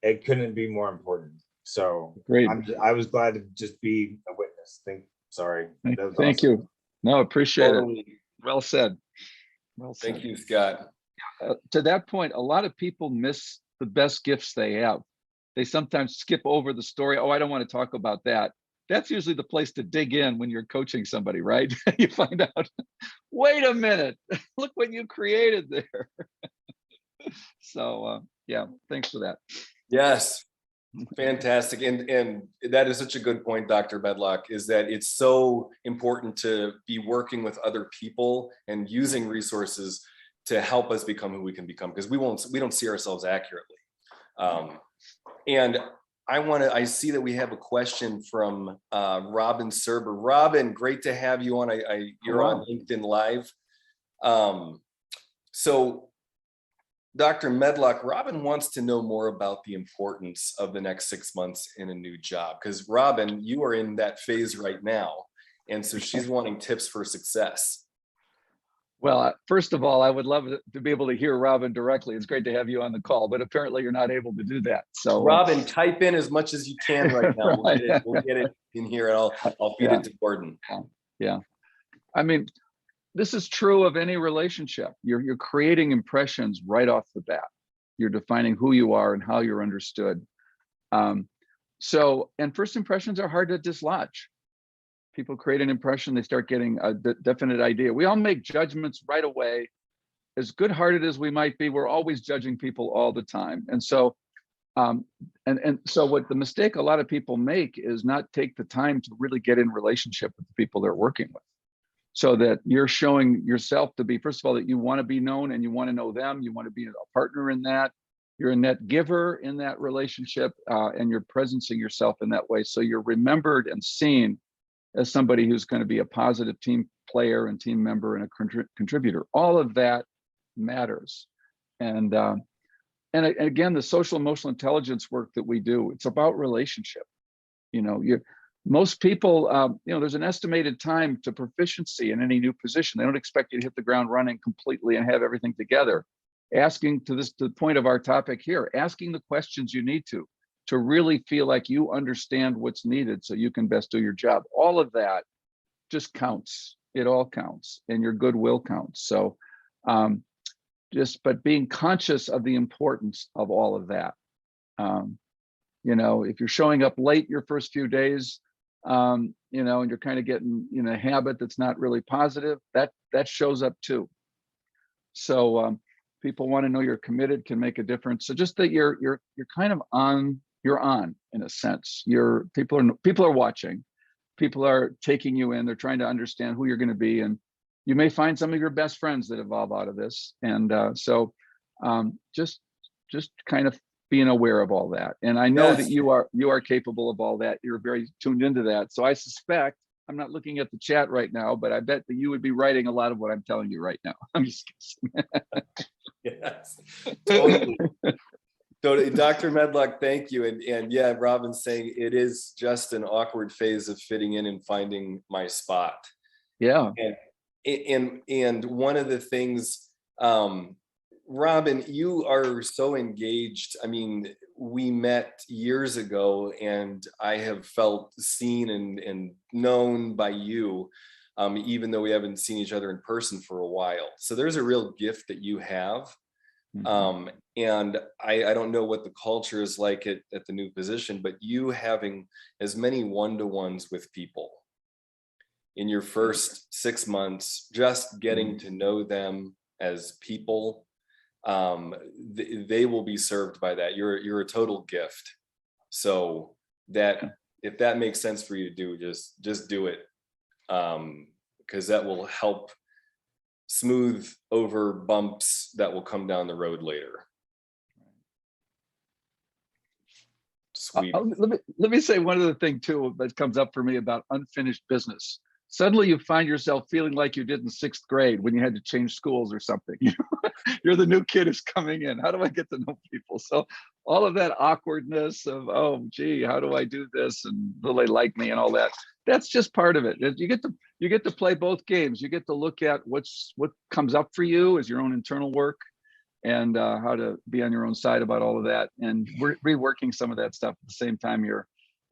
it couldn't be more important. So Great. I was glad to just be a witness. Sorry. Thank you. No, appreciate it. Well said. Well said. Thank you, Scott. To that point, a lot of people miss the best gifts they have. They sometimes skip over the story. Oh, I don't want to talk about that. That's usually the place to dig in when you're coaching somebody, right? You find out, wait a minute, look what you created there. So thanks for that. Yes, fantastic. And that is such a good point, Dr. Medlock, is that it's so important to be working with other people and using resources to help us become who we can become, because we don't see ourselves accurately. And I see that we have a question from Robin Serber. Robin, great to have you on. You're on LinkedIn Live. So Dr. Medlock, Robin wants to know more about the importance of the next 6 months in a new job, because Robin, you are in that phase right now. And so she's wanting tips for success. Well, first of all, I would love to be able to hear Robin directly. It's great to have you on the call, but apparently you're not able to do that. So Robin, type in as much as you can right now. Right. We'll get it in here, and I'll feed it to Gordon. Yeah. I mean, this is true of any relationship. You're creating impressions right off the bat. You're defining who you are and how you're understood. And first impressions are hard to dislodge. People create an impression, they start getting a definite idea. We all make judgments right away. As good-hearted as we might be, we're always judging people all the time. And so, so what the mistake a lot of people make is not take the time to really get in relationship with the people they're working with, so that you're showing yourself to be, first of all, that you want to be known and you want to know them. You want to be a partner in that. You're a net giver in that relationship, and you're presencing yourself in that way. So you're remembered and seen as somebody who's going to be a positive team player and team member and a contributor. All of that matters. And again, the social emotional intelligence work that we do, it's about relationship. Most people, there's an estimated time to proficiency in any new position. They don't expect you to hit the ground running completely and have everything together. Asking to the point of our topic here, asking the questions you need to really feel like you understand what's needed so you can best do your job. All of that just counts. It all counts, and your goodwill counts. So but being conscious of the importance of all of that. If you're showing up late your first few days, and you're kind of getting in a habit that's not really positive, that shows up too. So people want to know you're committed, can make a difference. So just that you're kind of on. You're on, in a sense. People are watching. People are taking you in. They're trying to understand who you're going to be, and you may find some of your best friends that evolve out of this. And so, just kind of being aware of all that. And I know that you are capable of all that. You're very tuned into that. So I suspect, I'm not looking at the chat right now, but I bet that you would be writing a lot of what I'm telling you right now. I'm just kidding. Yes, totally. Totally. Dr. Medlock, thank you. And yeah, Robin's saying it is just an awkward phase of fitting in and finding my spot. Yeah. And one of the things, Robin, you are so engaged. I mean, we met years ago and I have felt seen and known by you, even though we haven't seen each other in person for a while. So there's a real gift that you have. And I don't know what the culture is like at the new position, but you having as many one-to-ones with people in your first 6 months, just getting to know them as people, they will be served by that. You're a total gift. So that if that makes sense for you to do, just do it, because that will help smooth over bumps that will come down the road later. Sweet. Let me say one other thing too that comes up for me about unfinished business. Suddenly you find yourself feeling like you did in 6th grade when you had to change schools or something. You're the new kid who's coming in. How do I get to know people? So all of that awkwardness of, oh, gee, how do I do this? And will they like me and all that? That's just part of it. You get to play both games. You get to look at what comes up for you as your own internal work, and how to be on your own side about all of that, and reworking some of that stuff at the same time you're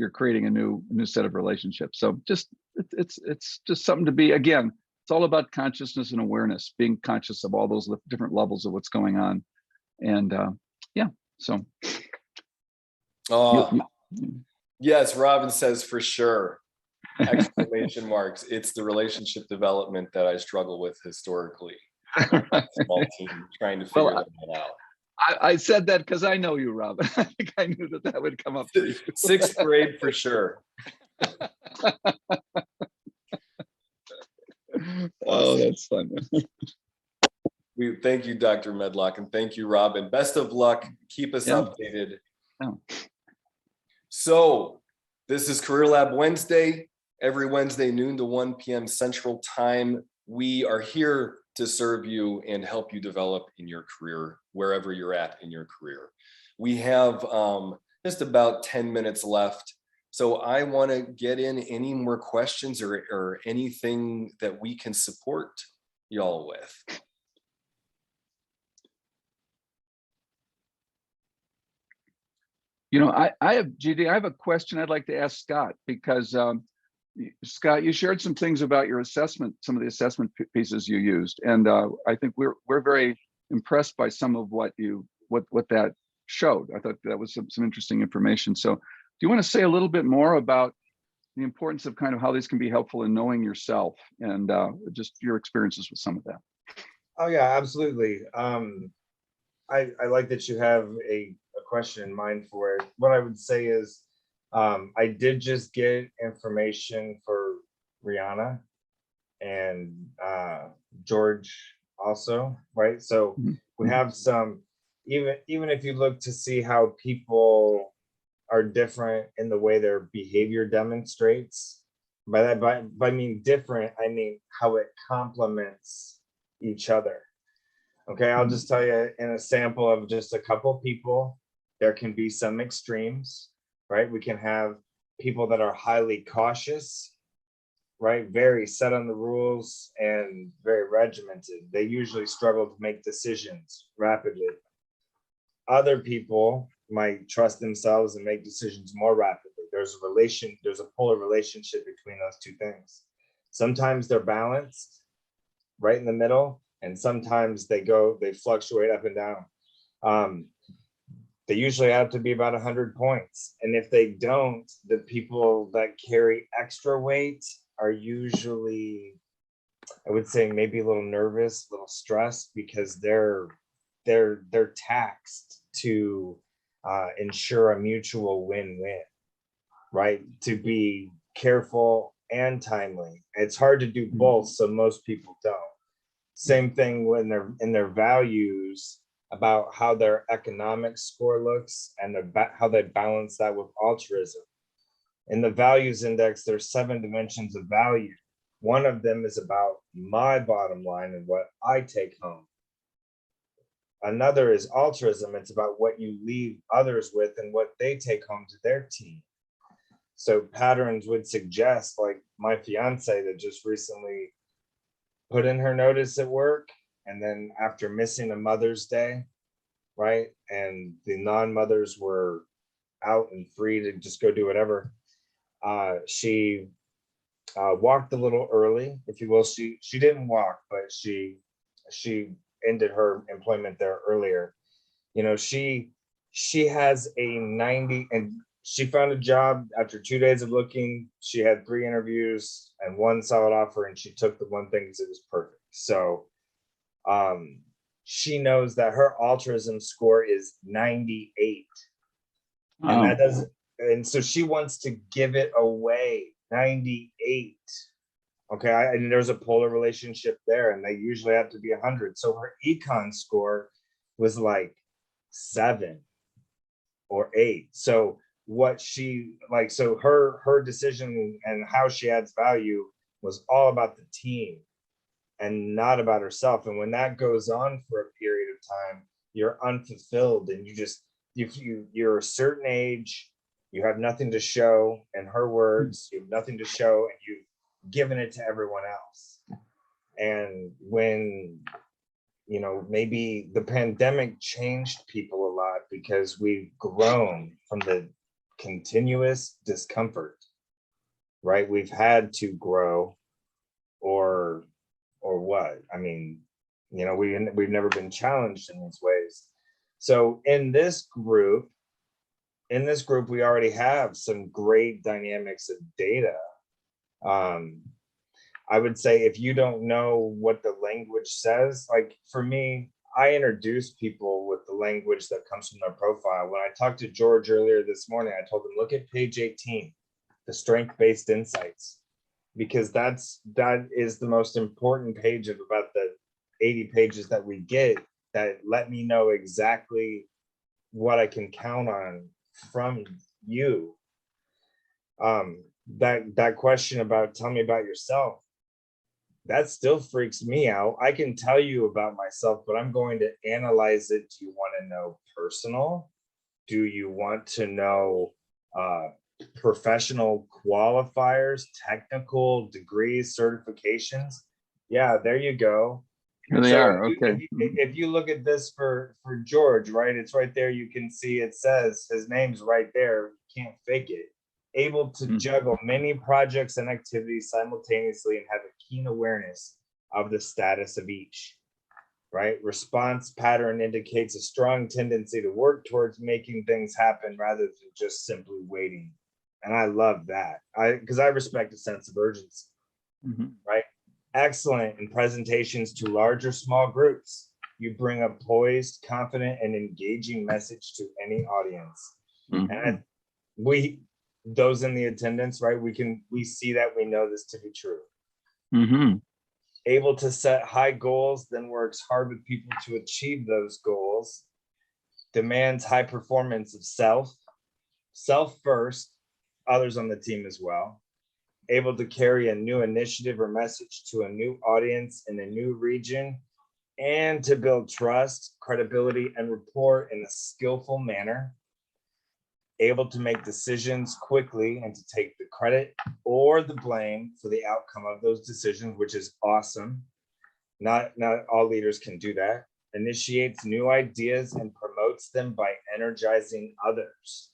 creating a new set of relationships. So it's just something to be, again, it's all about consciousness and awareness, being conscious of all those different levels of what's going on. And yeah, so. Yes, Robin says for sure. Exclamation marks. It's the relationship development that I struggle with historically. Small team trying to figure that out. I said that because I know you, Rob. I think I knew that would come up for you. 6th grade for sure. Oh, that's fun. We thank you, Dr. Medlock, and thank you, Robin. Best of luck. Keep us updated. Yeah. So this is Career Lab Wednesday. Every Wednesday, noon to 1 p.m. Central Time. We are here to serve you and help you develop in your career, wherever you're at in your career. We have just about 10 minutes left. So I want to get in any more questions or anything that we can support y'all with. You know, I have, GD, I have a question I'd like to ask Scott, because Scott, you shared some things about your assessment, some of the assessment pieces you used, and I think we're very impressed by some of what that showed. I thought that was some interesting information. So, do you want to say a little bit more about the importance of kind of how these can be helpful in knowing yourself, and just your experiences with some of that? Oh yeah, absolutely. I like that you have a question in mind for it. What I would say is, I did just get information for Rihanna and George also, right? So we have some, even if you look to see how people are different in the way their behavior demonstrates, by mean different, I mean how it complements each other. Okay, I'll just tell you in a sample of just a couple people, there can be some extremes, right? We can have people that are highly cautious, right? Very set on the rules and very regimented. They usually struggle to make decisions rapidly. Other people might trust themselves and make decisions more rapidly. There's a polar relationship between those two things. Sometimes they're balanced, right in the middle, and sometimes they fluctuate up and down. They usually have to be about 100 points. And if they don't, the people that carry extra weight are usually, I would say, maybe a little nervous, a little stressed, because they're taxed to ensure a mutual win-win, right? To be careful and timely. It's hard to do both, so most people don't. Same thing when they're in their values, about how their economic score looks and how they balance that with altruism. In the values index, there's 7 dimensions of value. One of them is about my bottom line and what I take home. Another is altruism. It's about what you leave others with and what they take home to their team. So patterns would suggest, like my fiance that just recently put in her notice at work, and then after missing a Mother's Day, right? And the non-mothers were out and free to just go do whatever. She walked a little early, if you will. She didn't walk, but she ended her employment there earlier. You know, she has a 90, and she found a job after 2 days of looking. She had 3 interviews and 1 solid offer, and she took the one thing because it was perfect. So she knows that her altruism score is 98. And that doesn't, and so she wants to give it away. 98. Okay, and there's a polar relationship there, and they usually have to be 100. So her econ score was like 7 or 8. So what she like, so her decision and how she adds value was all about the team and not about herself. And when that goes on for a period of time, you're unfulfilled, and you're a certain age, you have nothing to show. In her words, you have nothing to show, and you've given it to everyone else. And when, you know, maybe the pandemic changed people a lot because we've grown from the continuous discomfort, right? We've had to grow, or what? I mean, you know, we've never been challenged in these ways. So in this group, we already have some great dynamics of data. I would say if you don't know what the language says, like for me, I introduce people with the language that comes from their profile. When I talked to George earlier this morning, I told him, look at page 18, the strength-based insights, because that is the most important page of about the 80 pages that we get, that let me know exactly what I can count on from you. That question about tell me about yourself, that still freaks me out. I can tell you about myself, but I'm going to analyze it. Do you want to know personal? Do you want to know professional qualifiers, technical degrees, certifications? Yeah, there you go. Here they are. Okay. If you look at this for George, right, it's right there. You can see it says his name's right there. You can't fake it. Able to juggle many projects and activities simultaneously and have a keen awareness of the status of each, right? Response pattern indicates a strong tendency to work towards making things happen rather than just simply waiting. And I love that, because I respect a sense of urgency, right? Excellent in presentations to large or small groups. You bring a poised, confident, and engaging message to any audience. And those in the attendance, right? We see that, we know this to be true. Able to set high goals, then works hard with people to achieve those goals. Demands high performance of self first, others on the team as well. Able to carry a new initiative or message to a new audience in a new region, and to build trust, credibility, and rapport in a skillful manner. Able to make decisions quickly and to take the credit or the blame for the outcome of those decisions, which is awesome. Not all leaders can do that. Initiates new ideas and promotes them by energizing others.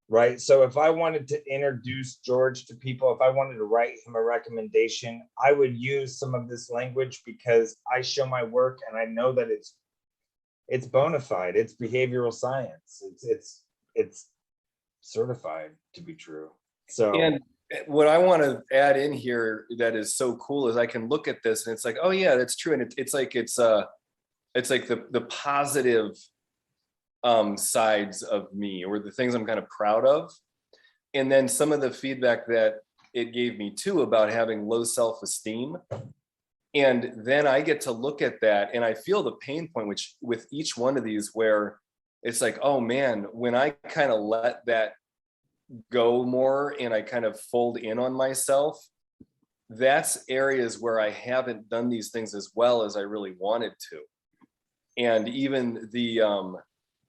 Right. So if I wanted to introduce George to people, if I wanted to write him a recommendation, I would use some of this language because I show my work and I know that it's bona fide. It's behavioral science. It's certified to be true. So, and what I want to add in here that is so cool is I can look at this and it's like, oh yeah, that's true. And it's like the positive sides of me, or the things I'm kind of proud of. And then some of the feedback that it gave me too about having low self-esteem. And then I get to look at that and I feel the pain point, which with each one of these, where it's like, oh man, when I kind of let that go more and I kind of fold in on myself, that's areas where I haven't done these things as well as I really wanted to. And even the,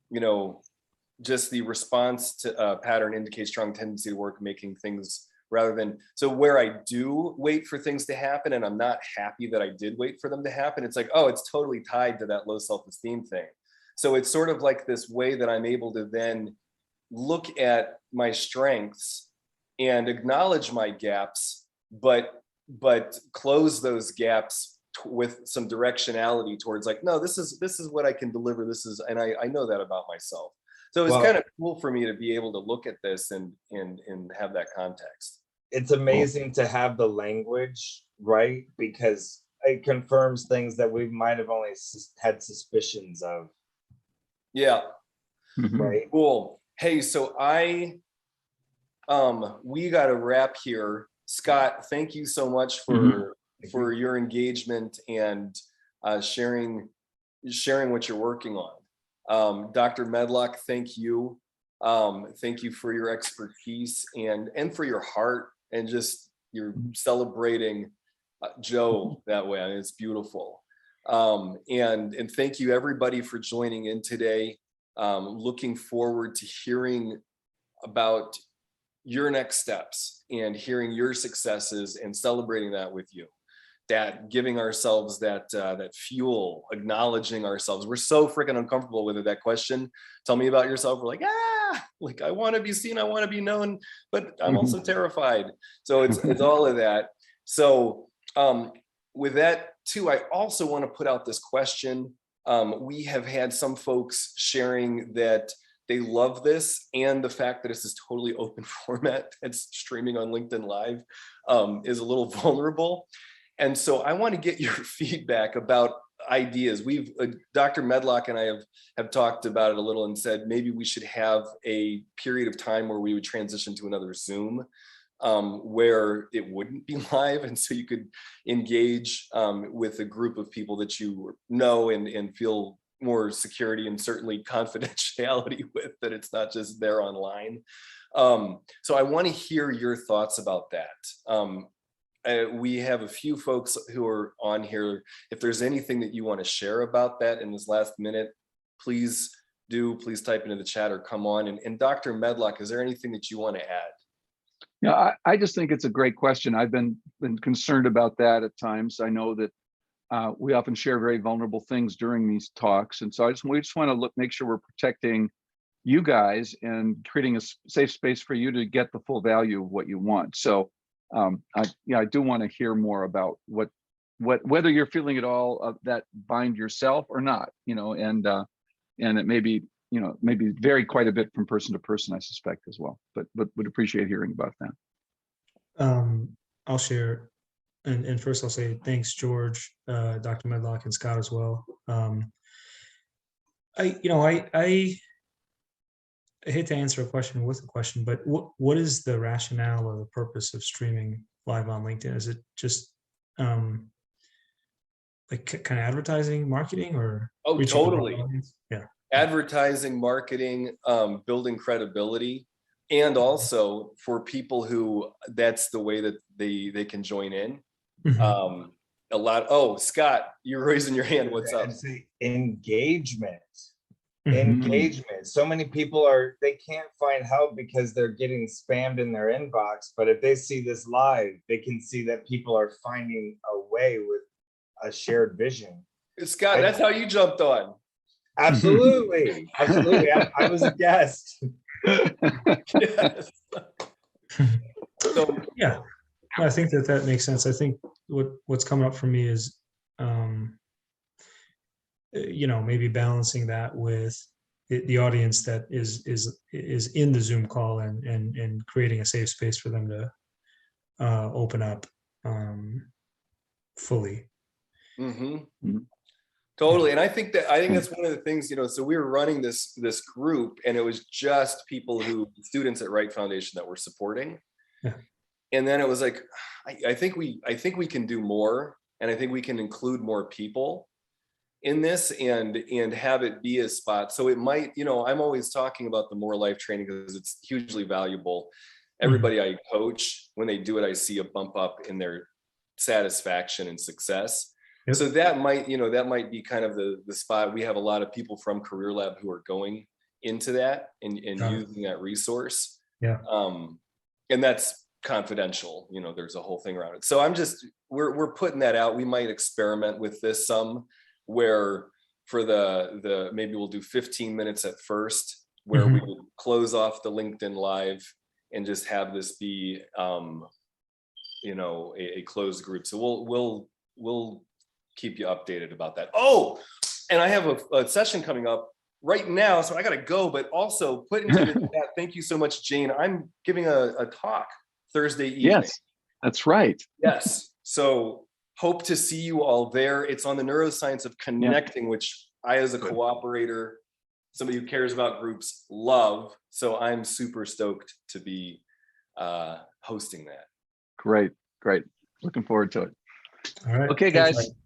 you know, just the response to pattern indicates strong tendency to work making things rather than, so where I do wait for things to happen and I'm not happy that I did wait for them to happen, it's like, oh, it's totally tied to that low self-esteem thing. So it's sort of like this way that I'm able to then look at my strengths and acknowledge my gaps, but close those gaps with some directionality towards like, no, this is what I can deliver. This is, and I know that about myself. So it's Well, kind of cool for me to be able to look at this and have that context. it's amazing to have the language, right? Because it confirms things that we might have only had suspicions of, Yeah, right? cool. Hey, so we got to wrap here. Scott, thank you so much for your engagement and sharing what you're working on. Dr. Medlock, thank you. Thank you for your expertise and for your heart and just you're celebrating Joe that way. I mean, it's beautiful. And thank you everybody for joining in today. Looking forward to hearing about your next steps and hearing your successes and celebrating that with you. That giving ourselves that fuel, acknowledging ourselves. We're so freaking uncomfortable with it. That question, tell me about yourself. We're like, like I want to be seen, I want to be known, but I'm also terrified. So it's all of that. So with that too, I also want to put out this question. We have had some folks sharing that they love this, and the fact that it's this totally open format it's streaming on LinkedIn Live is a little vulnerable. And so I want to get your feedback about ideas. We've Dr. Medlock and I have talked about it a little and said maybe we should have a period of time where we would transition to another Zoom where it wouldn't be live, and so you could engage with a group of people that you know and feel more security and certainly confidentiality with, that it's not just there online. So I want to hear your thoughts about that. We have a few folks who are on here. If there's anything that you want to share about that in this last minute, please type into the chat or come on. And Dr. Medlock, is there anything that you want to add? Yeah, I just think it's a great question. I've been concerned about that at times. I know that we often share very vulnerable things during these talks. And so we just want to make sure we're protecting you guys and creating a safe space for you to get the full value of what you want. So I do want to hear more about whether you're feeling at all of that bind yourself or not, and it may be, maybe vary quite a bit from person to person, I suspect as well, but would appreciate hearing about that. I'll share. And first I'll say thanks, George, Dr. Medlock, and Scott as well. I hate to answer a question with a question, but what is the rationale or the purpose of streaming live on LinkedIn? Is it just like kind of advertising, marketing, or? Oh, totally. Yeah. Advertising, marketing, building credibility, and also for people who that's the way that they can join in. A lot. Oh, Scott, you're raising your hand. What's up? Engagement. Mhm. Engagement. So many people they can't find help because they're getting spammed in their inbox. But if they see this live, they can see that people are finding a way with a shared vision. Scott, that's how you jumped on. Absolutely. Absolutely. I was a guest. Yes. So, Yeah, I think that makes sense. I think what's coming up for me is, maybe balancing that with the audience that is in the Zoom call and creating a safe space for them to open up fully. Totally. And I think that's one of the things, so we were running this group, and it was just students at Wright Foundation that were supporting. Yeah. And then it was like, I think we can do more, and I think we can include more people in this and have it be a spot. So it might, I'm always talking about the More Life training because it's hugely valuable. Everybody I coach, when they do it, I see a bump up in their satisfaction and success. Yep. So that might, that might be kind of the spot. We have a lot of people from Career Lab who are going into that and Got it. using that resource. Yeah. And that's confidential, there's a whole thing around it. So we're putting that out. We might experiment with this some, where for the maybe we'll do 15 minutes at first, where we would close off the LinkedIn Live and just have this be a closed group. So we'll keep you updated about that. Oh, and I have a session coming up right now, so I gotta go, but also put into the chat, thank you so much, Jane. I'm giving a talk Thursday evening. Yes, that's right. Yes. So hope to see you all there. It's on the neuroscience of connecting, which I, as a cooperator, somebody who cares about groups, love. So I'm super stoked to be hosting that. Great. Looking forward to it. All right. Okay, Thanks, guys. Mike.